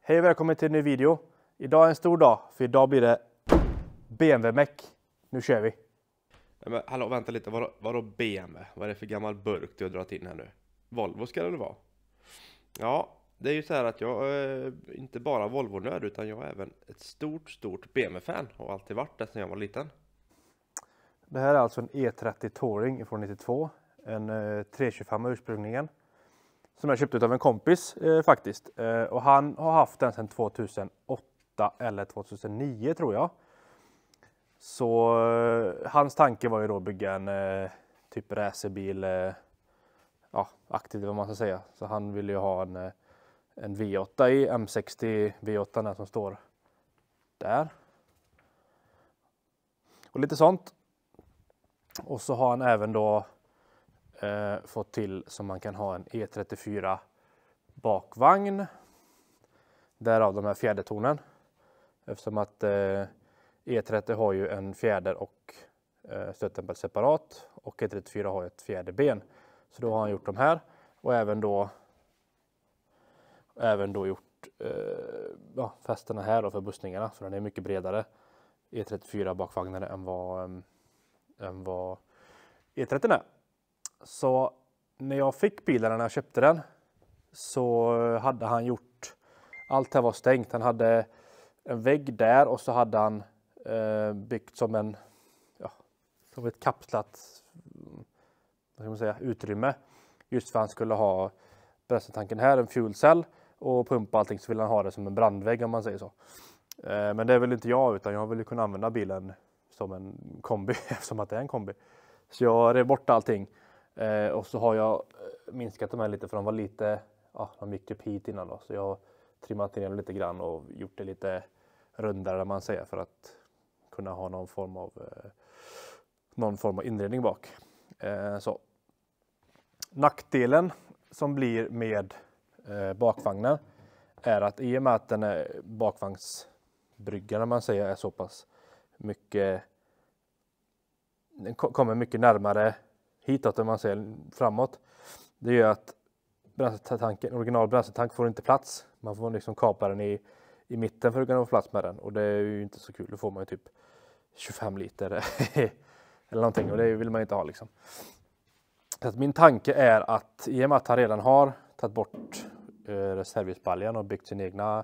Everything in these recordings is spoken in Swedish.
Hej och välkommen till en ny video. Idag är en stor dag, för idag blir det BMW-meck. Nu kör vi. Men hallå, vänta lite, vadå BMW? Vad är det för gammal burk du har dragit in här nu? Volvo ska det vara? Ja, det är ju så här att jag är inte bara Volvo-nörd, utan jag är även ett stort BMW-fan och har alltid varit det sedan jag var liten. Det här är alltså en E30 Touring från 92. En 325 ursprungligen. Som jag köpte av en kompis faktiskt. Och han har haft den sedan 2008 eller 2009 tror jag. Så hans tanke var ju då att bygga en typ racerbil, aktiv vad man ska säga. Så han ville ju ha en V8 i, M60 V8 där som står där. Och lite sånt. Och så har han även då fått till så man kan ha en E34 bakvagn. Därav de här fjädertornen. Eftersom att E30 har ju en fjäder och stötdämpare separat. Och E34 har ett fjäderben. Så då har han gjort de här. Och även då gjort fästena här då för bussningarna. Så den är mycket bredare E34 bakvagnen än vad E30 är. Så när jag fick bilen, när jag köpte den, så hade han gjort, allt här var stängt. Han hade en vägg där och så hade han byggt som ett kapslat, vad ska man säga, utrymme. Just för han skulle ha bränsletanken här, en fuelcell och pumpa allting, så vill han ha det som en brandvägg om man säger så. Men det är väl inte jag, utan jag vill ju kunna använda bilen som en kombi eftersom att det är en kombi. Så jag rev bort allting. Och så har jag minskat dem här lite för de var lite, de gick typ hit innan då. Så jag har trimmat ner dem lite grann och gjort det lite rundare man säger för att kunna ha någon form av inredning bak. Så. Nackdelen som blir med bakvagnen är att i och med att den är bakvagnsbryggan man säger är så pass mycket, den kommer mycket närmare hitåt än man ser framåt. Det gör att original bränsletank får inte plats. Man får liksom kapa den i mitten för att kunna få plats med den. Och det är ju inte så kul. Då får man ju typ 25 liter eller någonting. Och det vill man inte ha liksom. Så att min tanke är att i och med att han redan har tagit bort reservhjulsbaljan och byggt sin egna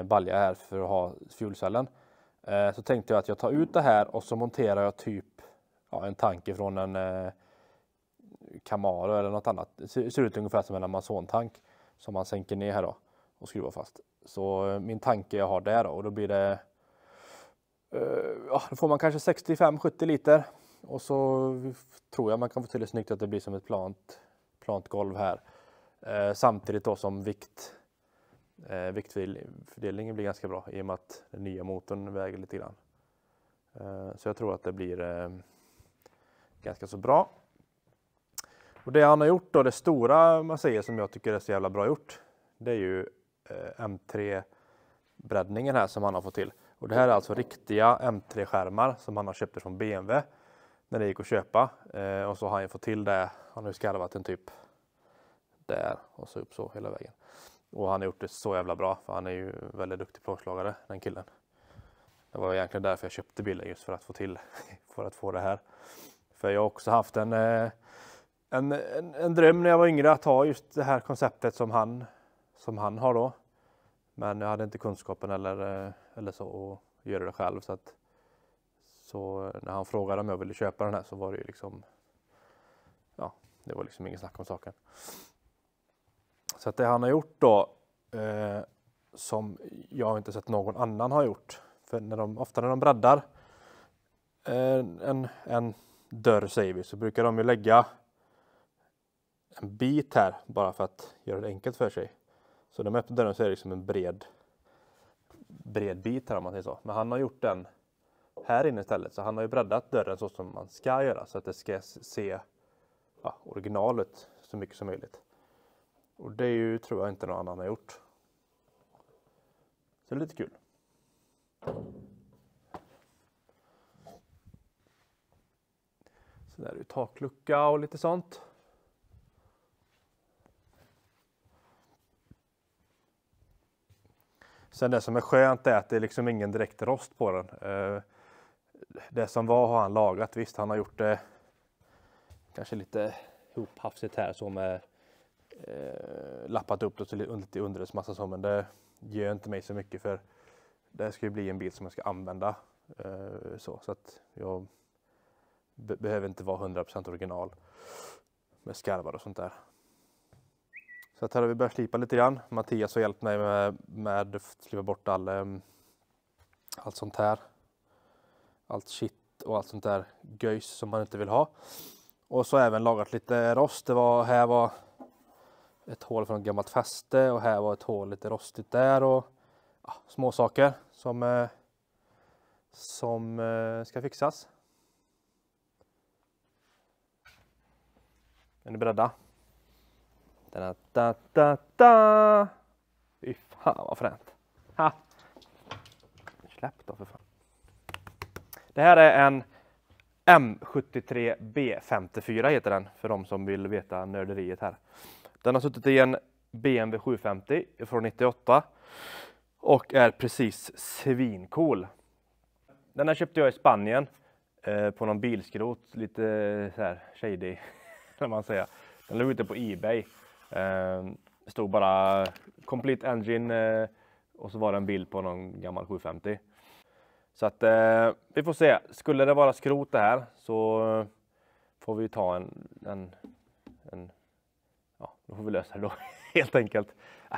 balja här för att ha fuelcellen. Så tänkte jag att jag tar ut det här och så monterar jag typ en tank från en Camaro eller något annat. Det ser ut ungefär som en Amazon-tank som man sänker ner här då och skruvar fast. Så min tanke jag har där då, och då blir det då får man kanske 65-70 liter och så tror jag man kan få till det snyggt att det blir som ett plant golv här. Samtidigt då som viktfördelningen blir ganska bra i och med att den nya motorn väger lite grann. Så jag tror att det blir ganska så bra. Och det han har gjort då, det stora man säger som jag tycker är så jävla bra gjort, det är ju M3-breddningen här som han har fått till. Och det här är alltså riktiga M3-skärmar som han har köpt från BMW när det gick att köpa. Och så har han ju fått till det, han har ju skarvat en typ där och så upp så hela vägen. Och han har gjort det så jävla bra, för han är ju väldigt duktig plåtslagare, den killen. Det var egentligen därför jag köpte bilen, just för att få det här. För jag har också haft en dröm när jag var yngre att ha just det här konceptet som han har då. Men jag hade inte kunskapen eller så att göra det själv. Så när han frågade om jag ville köpa den här så var det ju liksom, det var liksom ingen snack om saken. Så att det han har gjort då, som jag inte sett någon annan har gjort. För ofta när de breddar en dörr säger vi, så brukar de ju lägga en bit här bara för att göra det enkelt för sig. Så när de öppnar dörren så är det liksom en bred bit här om man säger så. Men han har gjort den här inne istället. Så han har ju breddat dörren så som man ska göra. Så att det ska se originalet så mycket som möjligt. Och det är ju, tror jag inte någon annan har gjort. Så det är lite kul. Så där är det taklucka och lite sånt. Sen det som är skönt är att det är liksom ingen direkt rost på den. Det som var har han lagat. Visst, han har gjort det kanske lite hophafsigt här så med lappat upp det så lite underredsmassa så, men det gör inte mig så mycket för det ska ju bli en bil som jag ska använda så att jag behöver inte vara 100% original med skarvar och sånt där. Så att här har vi börjat slipa lite grann. Mattias har hjälpt mig med att slipa bort allt sånt här. Allt shit och allt sånt där göjs som man inte vill ha. Och så även lagat lite rost. Här var ett hål från ett gammalt fäste och här var ett hål lite rostigt där och små saker som ska fixas. Är ni beredda? Da. Fy fan vad fränt. Ha. Släpp då för fan. Det här är en M73B54 heter den för de som vill veta nörderiet här. Den har suttit i en BMW 750 från 98 och är precis svincool. Den här köpte jag i Spanien på någon bilskrot, lite så här shady kan man säga. Den låg ute på eBay. Det stod bara complete engine och så var det en bild på någon gammal 750. Så att vi får se. Skulle det vara skrot det här så får vi ta då får vi lösa det då helt enkelt.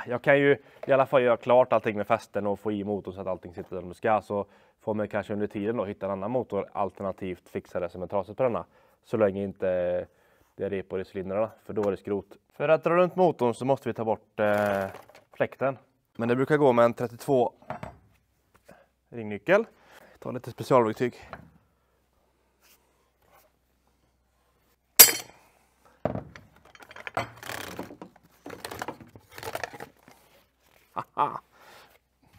Jag kan ju i alla fall göra klart allting med fästen och få i motorn så att allting sitter där det ska. Så får man kanske under tiden då hitta en annan motor alternativt fixa det som är trasigt på denna. Så länge inte det är repor i cylindrarna, för då är det skrot. För att dra runt motorn så måste vi ta bort fläkten. Men det brukar gå med en 32 ringnyckel. Ta lite specialverktyg. Haha.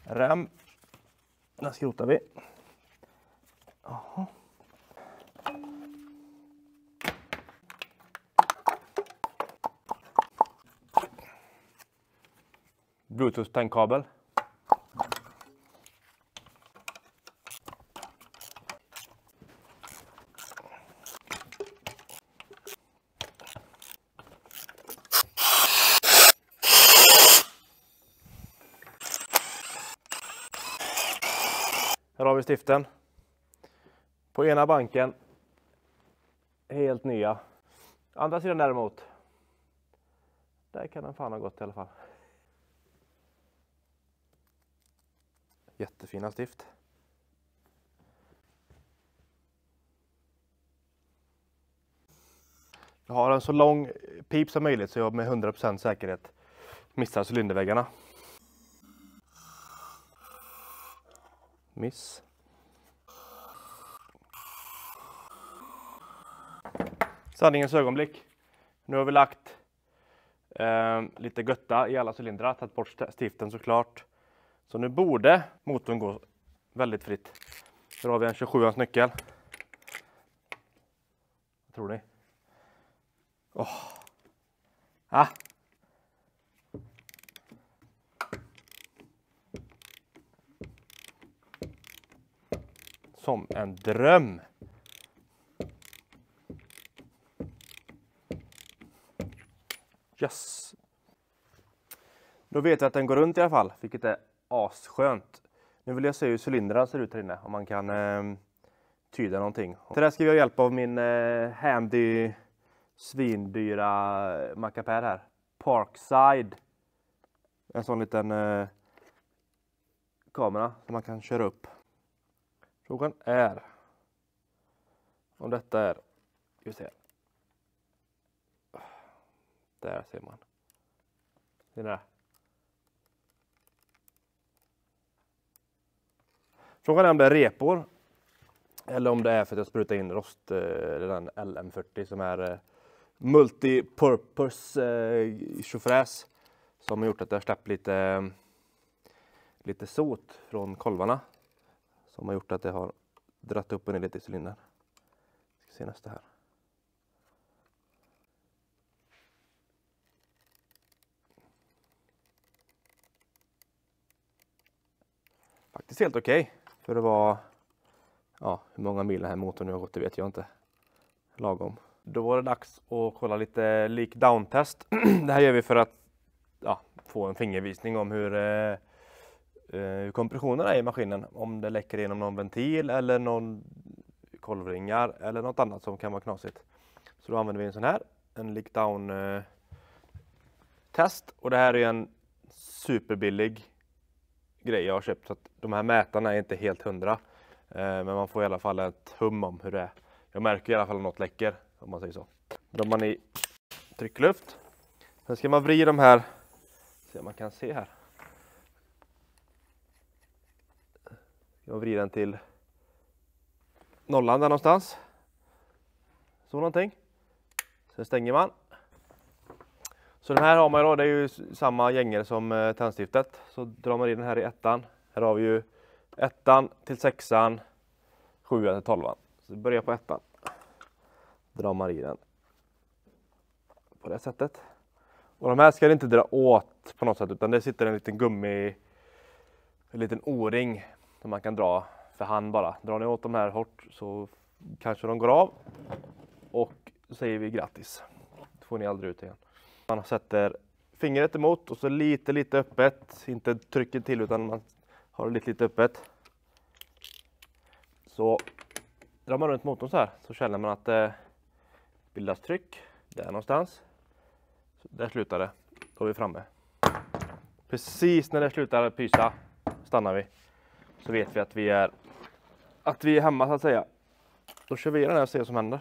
Rem. Den skrotar vi. Aha. Bluetooth-tankkabel. Här har vi stiften. På ena banken. Helt nya. Andra sidan däremot. Där kan den fan ha gått i alla fall. Jättefina stift. Jag har en så lång pip som möjligt så jag med 100% säkerhet missar cylinderväggarna. Miss. Sanningens ögonblick. Nu har vi lagt lite götta i alla cylindrar, tagit bort stiften såklart. Så nu borde motorn gå väldigt fritt. Här har vi en 27ans nyckel. Vad tror ni? Som en dröm. Yes. Då vet jag att den går runt i alla fall, vilket är asskönt. Nu vill jag se hur cylindrarna ser ut här inne, om man kan tyda någonting. Till det ska vi ha hjälp av min handy svindyra mackapär här. Parkside. En sån liten kamera som man kan köra upp. Frågan är om detta är, ska vi se. Där ser man. Ser ni det? Frågan är om det är repor eller om det är för att jag sprutar in rost, den LM40 som är multipurpose tjofräs som har gjort att jag släppt lite sot från kolvarna som har gjort att det har dratt upp och ner lite i cylindern. Ska se nästa här. faktiskt helt okej. För det var, ja, hur många mil den här motorn nu har gått, det vet jag inte. Lagom. Då var det dags att kolla lite leak down test. Det här gör vi för att få en fingervisning om hur kompressionen är i maskinen. Om det läcker genom någon ventil eller någon kolvringar eller något annat som kan vara knasigt. Så då använder vi en sån här, en leak down test. Och det här är en superbillig grej jag har köpt. Så att de här mätarna är inte helt 100. Men man får i alla fall ett hum om hur det är. Jag märker i alla fall att något läcker, om man säger så. Då har man i tryckluft. Sen ska man vrida de här, se om man kan se här. Jag vrider den till nollan där någonstans. Så någonting. Sen stänger man. Så den här har man då, det är ju samma gängor som tändstiftet. Så drar man i den här i ettan. Här har vi ju ettan till sexan, 7 till 12. Så vi börjar på ettan. Drar man i den på det sättet. Och de här ska inte dra åt på något sätt, utan det sitter en liten en liten o-ring som man kan dra för hand bara. Drar ni åt de här hårt så kanske de går av och så säger vi grattis. Då får ni aldrig ut igen. Man sätter fingret emot och så lite öppet, inte trycker till utan man har det lite öppet. Så drar man runt motorn så här så känner man att det bildas tryck där någonstans. Så där slutar det. Då är vi framme. Precis när det slutar pysa stannar vi. Så vet vi att vi är hemma så att säga. Då kör vi den här och ser vad som händer.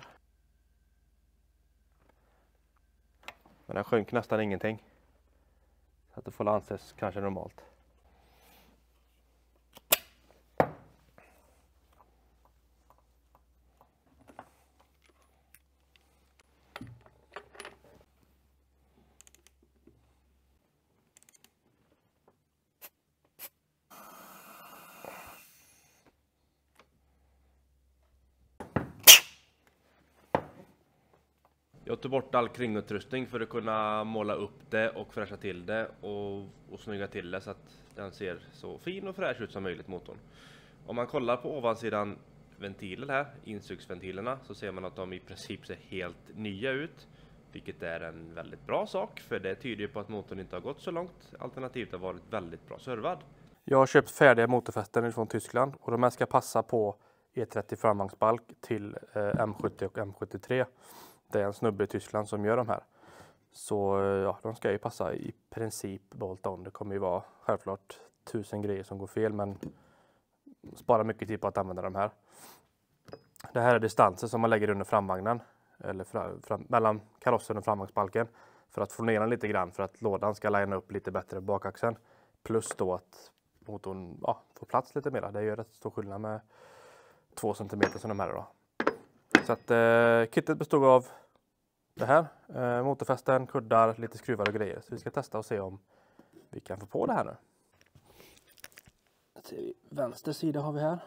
Men den sjönk nästan ingenting. Så att det får anses kanske normalt. Jag tog bort all kringutrustning för att kunna måla upp det och fräscha till det och snygga till det så att den ser så fin och fräsch ut som möjligt, motorn. Om man kollar på ovansidan ventilen här, insugsventilerna, så ser man att de i princip ser helt nya ut. Vilket är en väldigt bra sak, för det tyder ju på att motorn inte har gått så långt. Alternativt har varit väldigt bra servad. Jag har köpt färdiga motorfästen från Tyskland och de här ska passa på E30 framvagnsbalk till M70 och M73. Det är en snubbe i Tyskland som gör de här. Så ja, de ska ju passa i princip bolt-on. Det kommer ju vara självklart 1000 grejer som går fel, men spara mycket tid på att använda de här. Det här är distansen som man lägger under framvagnen. Eller mellan karossen och framvagnsbalken. För att få ner den lite grann, för att lådan ska linea upp lite bättre på bakaxeln. Plus då att motorn får plats lite mer. Det är ju rätt stor skillnad med 2 cm som de här då. Så att kittet bestod av det här, motorfästen, kuddar, lite skruvar och grejer. Så vi ska testa och se om vi kan få på det här nu. Vänster sida har vi här.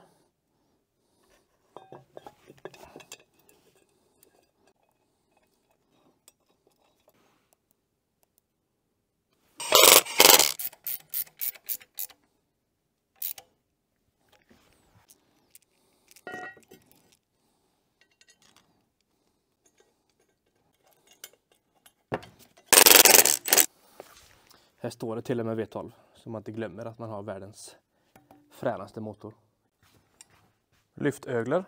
Här står det till och med V12, så man inte glömmer att man har världens fränaste motor. Lyftögler.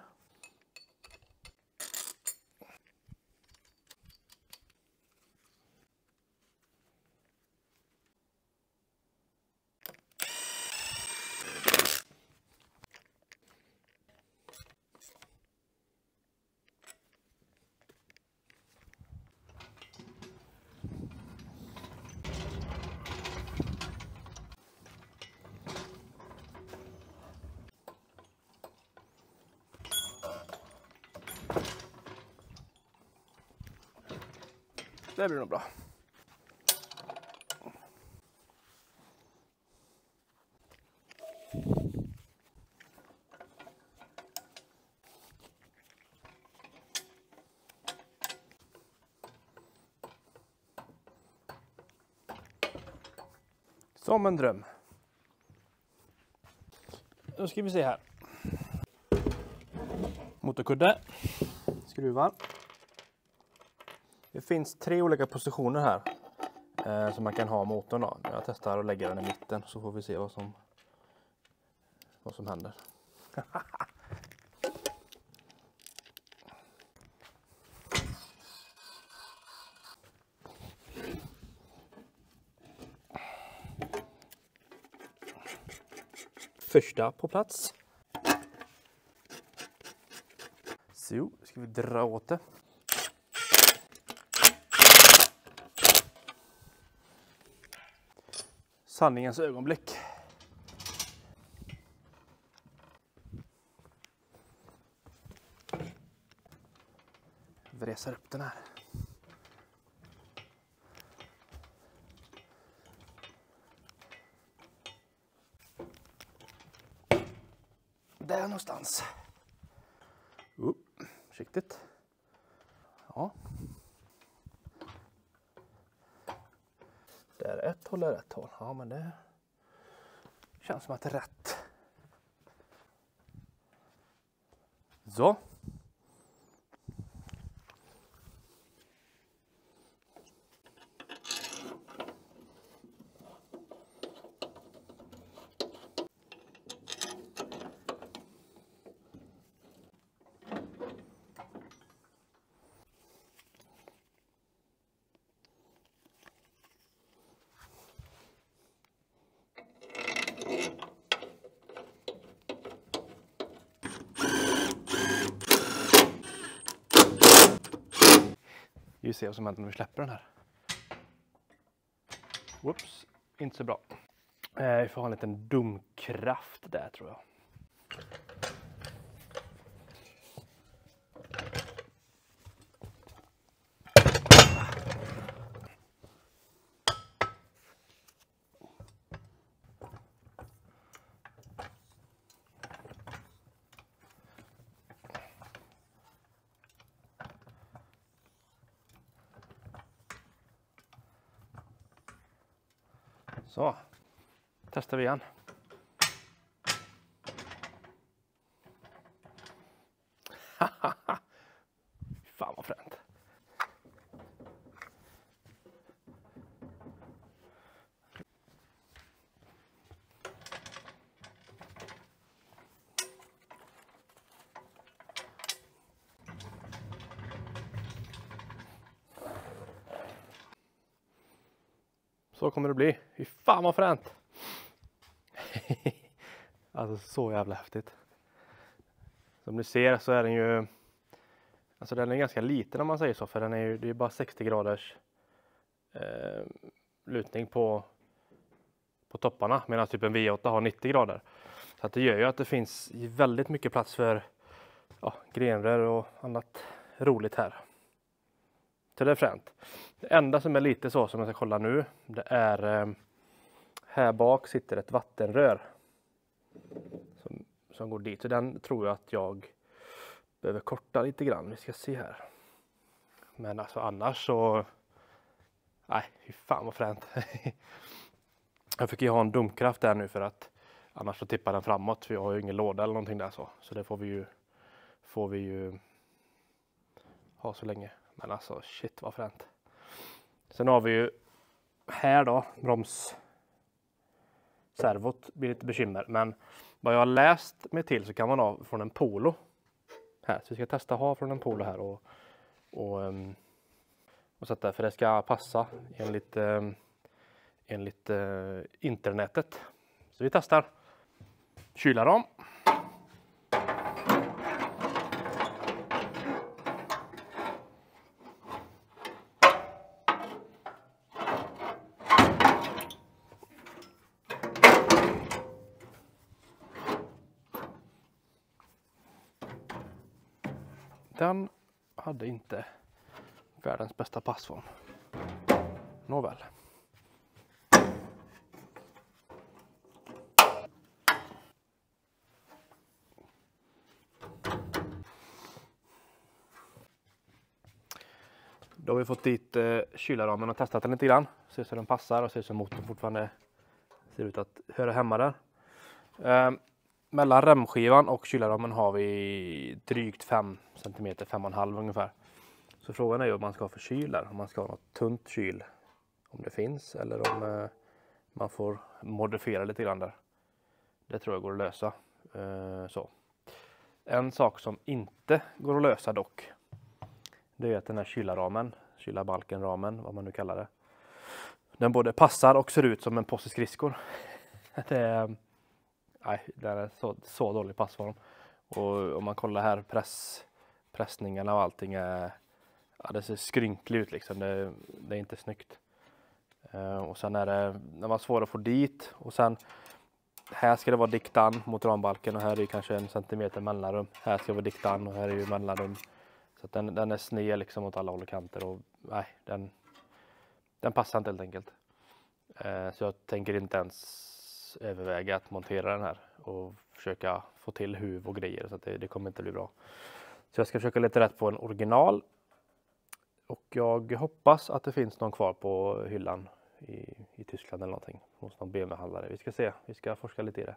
Det blir nog bra. Som en dröm. då ska vi se här. Motorkudde. Skruvar. Det finns 3 olika positioner här. Som man kan ha motorn då. Jag testar att lägga den i mitten så får vi se vad som händer. Första på plats. Så ska vi dra åt det. Sanningens ögonblick. Vräser upp den här. Där någonstans. Försiktigt. Ja. Det är ett håll, rätt håll. Ja, men det känns som att det är rätt. Så. Vi ser vad som händer när vi släpper den här. Whoops, inte så bra. Vi får ha en liten domkraft där tror jag. Så, testar vi igen. Fan vad fränt. Så kommer det bli. Fy fan vad fränt. Alltså så jävla häftigt. Som ni ser så är den ju. Alltså den är ganska liten om man säger så. För den är ju, det är bara 60 graders lutning på topparna. Medan typ en V8 har 90 grader. Så att det gör ju att det finns väldigt mycket plats för grenrör och annat roligt här. Så det är fränt. Det enda som är lite så som jag ska kolla nu. Det är här bak sitter ett vattenrör. Som går dit. Så den tror jag att jag behöver korta lite grann. Vi ska se här. Men alltså annars så. Nej, fy fan vad fränt. Jag fick ju ha en domkraft där nu för att annars så tippar den framåt. För jag har ju ingen låda eller någonting där så. Så det får vi ju ha så länge. Men alltså shit vad fränt. Sen har vi ju här då bromsservot blir lite bekymmer. Men vad jag har läst mig till så kan man ha från en Polo. Här, så vi ska testa ha från en Polo här och sätta för det ska passa enligt internetet. Så vi testar. Kyla dem. Den hade inte världens bästa passform. Nåväl. Då har vi fått dit kylarramen och testat den lite grann. Ser så den passar och ser så motorn fortfarande ser ut att höra hemma där. mellan remskivan och kylarramen har vi drygt 5 cm, 5,5 ungefär. Så frågan är ju om man ska ha för kyl där, om man ska ha något tunt kyl, om det finns, eller om man får modifiera lite grann där. Det tror jag går att lösa. Så. En sak som inte går att lösa dock, det är att den här kylarbalkenramen, vad man nu kallar det, den både passar och ser ut som en påse skridskor. Den är så dålig passform. Och om man kollar här, pressningarna och allting det ser skrynkligt ut liksom. Det är inte snyggt. Och sen är det var svårt att få dit. Och sen här ska det vara diktan mot rambalken och här är det kanske 1 centimeter mellanrum. Här ska det vara diktan och här är ju mellanrum. Så att den är sned liksom åt alla håll och kanter och nej, den passar inte helt enkelt. Så jag tänker inte ens överväga att montera den här och försöka få till huv och grejer, så att det kommer inte bli bra. Så jag ska försöka leta rätt på en original. Och jag hoppas att det finns någon kvar på hyllan i Tyskland eller någonting. Hos någon BMW-handlare. Vi ska se, vi ska forska lite i det.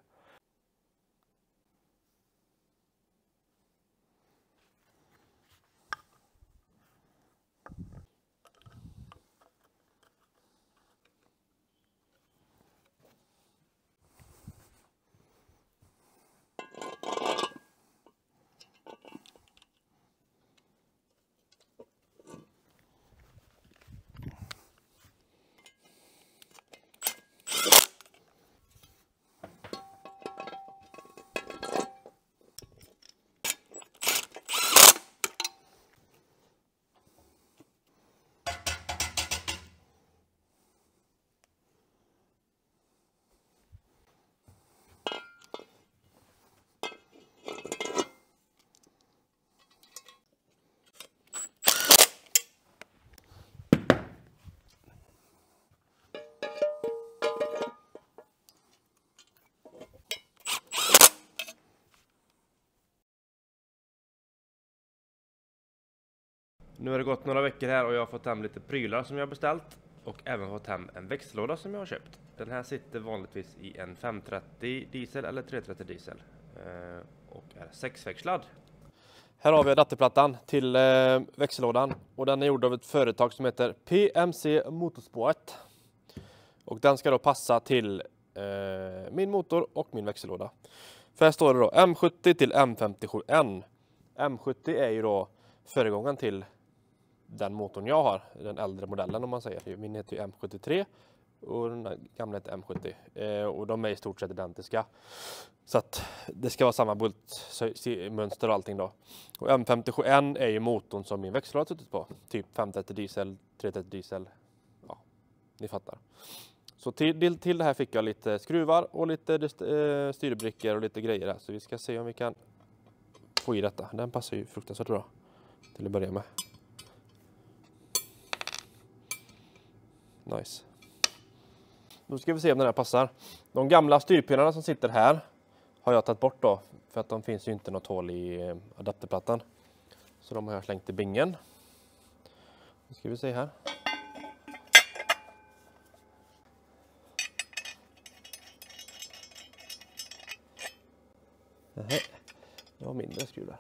Nu har det gått några veckor här och jag har fått hem lite prylar som jag har beställt. Och även fått hem en växellåda som jag har köpt. Den här sitter vanligtvis i en 530 diesel eller 330 diesel. Och är 6-växlad. Här har vi adapterplattan till växellådan. Och den är gjord av ett företag som heter PMC Motorsport. Och den ska då passa till min motor och min växellåda. För här står det då M70 till M57N. M70 är ju då föregångaren till den motorn jag har, den äldre modellen om man säger. Min heter ju M73 och den gamla heter M70. Och de är i stort sett identiska. Så att det ska vara samma bultmönster och allting då. Och M57N är ju motorn som min växellåda har suttit på. Typ 530 diesel, 330 diesel. Ja, ni fattar. Så till det här fick jag lite skruvar och lite styrbrickor och lite grejer där. Så vi ska se om vi kan få i detta. Den passar ju fruktansvärt bra till att börja med. Nice. Då ska vi se om den här passar. De gamla styrpinnarna som sitter här har jag tagit bort då. För att de finns ju inte något hål i adapterplattan. Så de har jag slängt i bingen. Nu ska vi se här. Nej, det var mindre skruv där.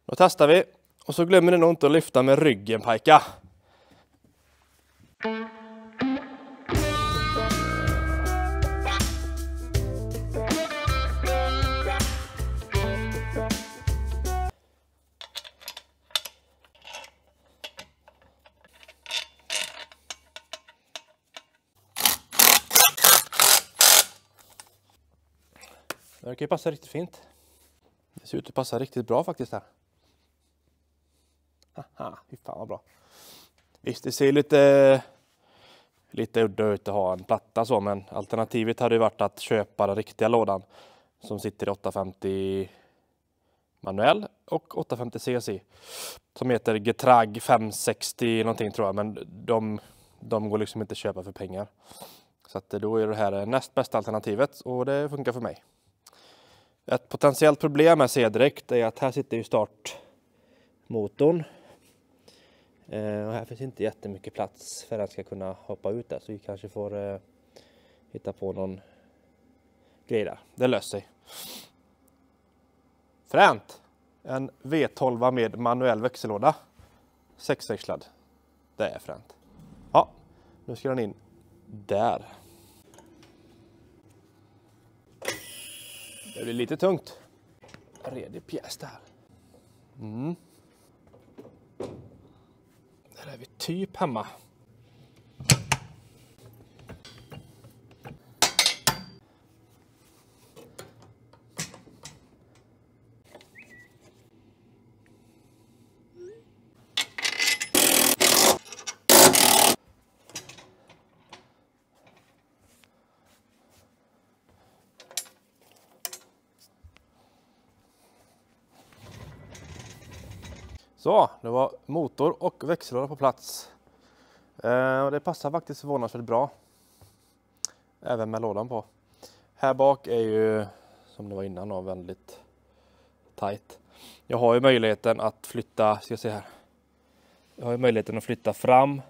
Då testar vi. Och så glömmer ni nog inte att lyfta med ryggen, pajka. Det verkar ju passa riktigt fint. Det ser ut att passa riktigt bra faktiskt här. Haha, fy fan vad bra. Visst, det ser lite udda ut att ha en platta så, men alternativet hade ju varit att köpa den riktiga lådan som sitter i 850 manuell och 850 CSI som heter Getrag 560 någonting tror jag, men de går liksom inte att köpa för pengar. Så att då är det här näst bästa alternativet och det funkar för mig. Ett potentiellt problem jag ser direkt är att här sitter ju startmotorn. Och här finns inte jättemycket plats för att den ska kunna hoppa ut där. Så vi kanske får hitta på någon grej där. Det löser sig. Fränt! En V12 med manuell växellåda. 6-växlad. Det är fränt. Ja, nu ska den in där. Det blir lite tungt. Redig pjäs där. Där är vi typ hemma. Så, det var motor och växellåda på plats. Och det passar faktiskt förvånansvärt bra. Även med lådan på. Här bak är ju, som det var innan då, väldigt tight. Jag har ju möjligheten att flytta, ska jag se här. Jag har ju möjligheten att flytta fram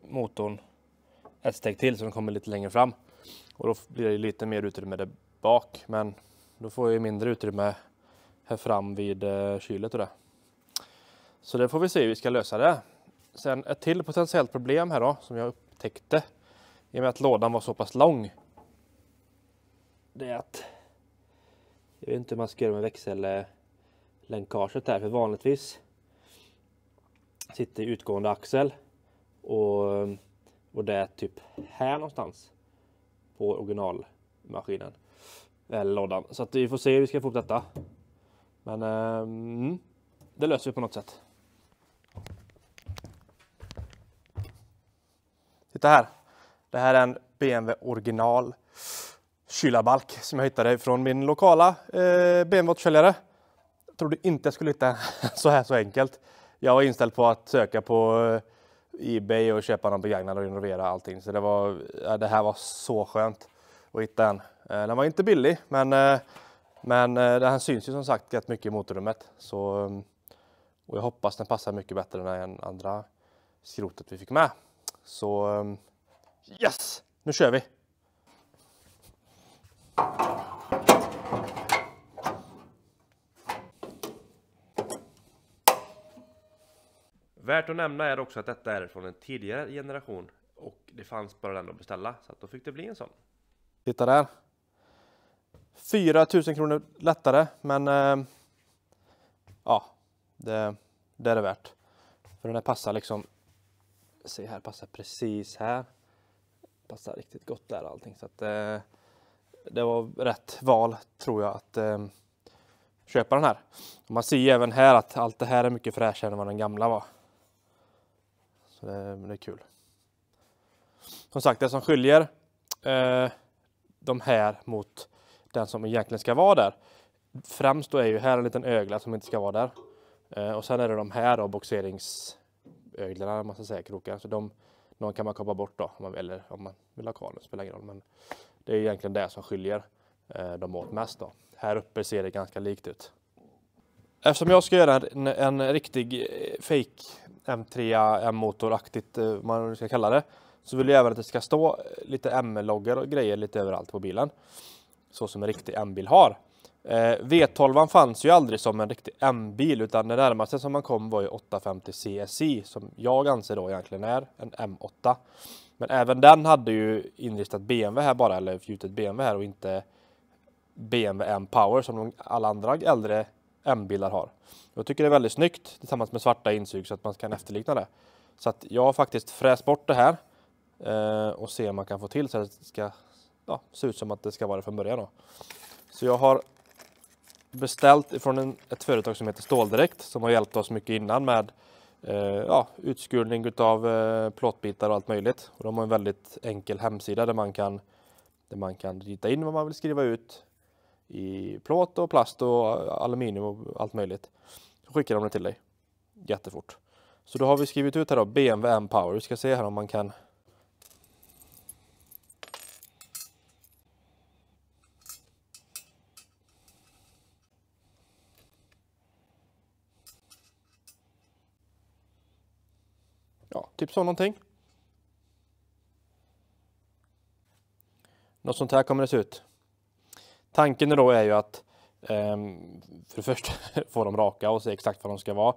motorn ett steg till så den kommer lite längre fram. Och då blir det lite mer utrymme där bak, men då får jag mindre utrymme här fram vid kylet och det. Så det får vi se hur vi ska lösa det. Sen ett till potentiellt problem här då, som jag upptäckte i och med att lådan var så pass lång. Det är att jag vet inte hur man ska göra med växellänkaget där, för vanligtvis sitter utgående axel och det är typ här någonstans på originalmaskinen eller lådan. Så att vi får se hur vi ska få upp detta. Men det löser vi på något sätt. Titta här. Det här är en BMW original kylarbalk som jag hittade från min lokala BMW-återförsäljare. Jag trodde inte jag skulle hitta så enkelt. Jag var inställd på att söka på eBay och köpa någon begagnad och renovera allting. Så det här var så skönt att hitta en. Den var inte billig, men den här syns ju som sagt rätt mycket i motorrummet. Så, och jag hoppas den passar mycket bättre än andra skrotet vi fick med. Så yes! Nu kör vi! Värt att nämna är också att detta är från en tidigare generation och det fanns bara den att beställa, så att då fick det bli en sån. Titta där. 4 000 kronor lättare, men ja, det är det värt. För den här passar liksom, se här, passar precis här. Passar riktigt gott där allting, så att det var rätt val tror jag att köpa den här. Och man ser även här att allt det här är mycket fräschare än vad den gamla var. Så det är kul. Som sagt, det som skiljer de här mot den som egentligen ska vara där. Främst då är ju här en liten ögla som inte ska vara där. Och sen är det de här då, boxeringsöglorna, man ska säga, krokar. Så de kan man kapa bort då om man vill ha kvar den, spelar ingen roll. Men det är egentligen det som skiljer dem åt mest då. Här uppe ser det ganska likt ut. Eftersom jag ska göra en riktig fake M3 M-motoraktigt, man ska kalla det, så vill jag även att det ska stå lite M-loggar och grejer lite överallt på bilen. Så som en riktig M-bil har. V12 fanns ju aldrig som en riktig M-bil, utan det närmaste som man kom var ju 850 CSI, som jag anser då egentligen är en M8. Men även den hade ju inristat BMW här bara, eller fjutet BMW här och inte BMW M-Power som alla andra äldre M-bilar har. Jag tycker det är väldigt snyggt tillsammans med svarta insug så att man kan efterlikna det. Så att jag har faktiskt fräst bort det här och se om man kan få till så att det ska se ut som att det ska vara det från början då. Så jag har beställt från ett företag som heter Ståldirekt som har hjälpt oss mycket innan med utskurning utav plåtbitar och allt möjligt. Och de har en väldigt enkel hemsida där man kan rita in vad man vill skriva ut i plåt och plast och aluminium och allt möjligt. Så skickar de det till dig jättefort. Så då har vi skrivit ut här då BMW M-Power. Vi ska se här om man kan. Ja, typ så någonting. Något sånt här kommer det se ut. Tanken då är ju att för det första få dem raka och se exakt vad de ska vara.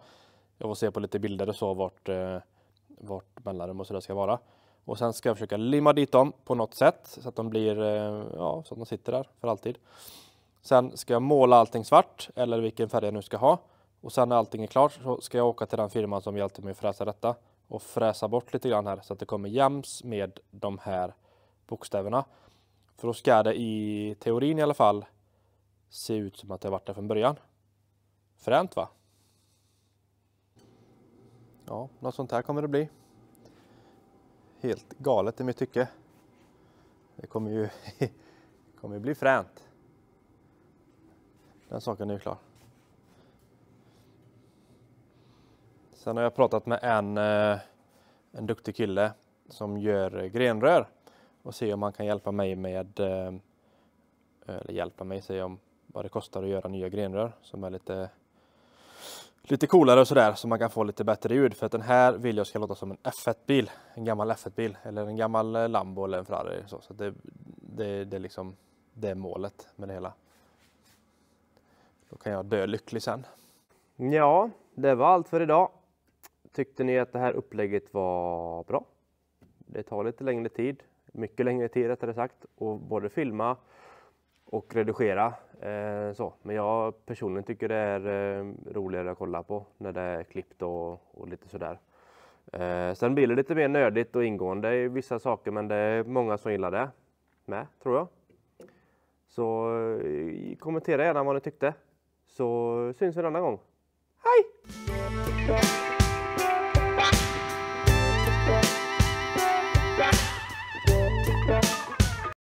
Jag får se på lite bilder och så vart mellanrum och så där ska vara. Och sen ska jag försöka limma dit dem på något sätt så att de blir, ja, så att de sitter där för alltid. Sen ska jag måla allting svart eller vilken färg jag nu ska ha. Och sen när allting är klart så ska jag åka till den firman som hjälpte mig att fräsa detta. Och fräsa bort lite grann här så att det kommer jäms med de här bokstäverna. För då ska det i teorin i alla fall se ut som att det har varit där från början. Fränt va? Ja, något sånt här kommer det bli. Helt galet i mitt tycke. Det kommer ju bli fränt. Den saken är ju klar. Sen har jag pratat med en duktig kille som gör grenrör. Och se om man kan hjälpa mig med, eller hjälpa mig säga om vad det kostar att göra nya grenrör. Som är lite coolare och sådär, så man kan få lite bättre ljud. För att den här vill jag ska låta som en F1-bil. En gammal F1-bil. Eller en gammal Lambo eller en Ferrari. Så det är liksom, det är målet med det hela. Då kan jag dö lycklig sen. Ja, det var allt för idag. Tyckte ni att det här upplägget var bra? Det tar lite längre tid. Mycket längre tid rättare sagt. Och både filma och redigera. Så. Men jag personligen tycker det är roligare att kolla på när det är klippt och lite sådär. Sen blir det lite mer nördigt och ingående i vissa saker, men det är många som gillar det med, tror jag. Så kommentera gärna vad ni tyckte. Så syns vi en annan gång. Hej!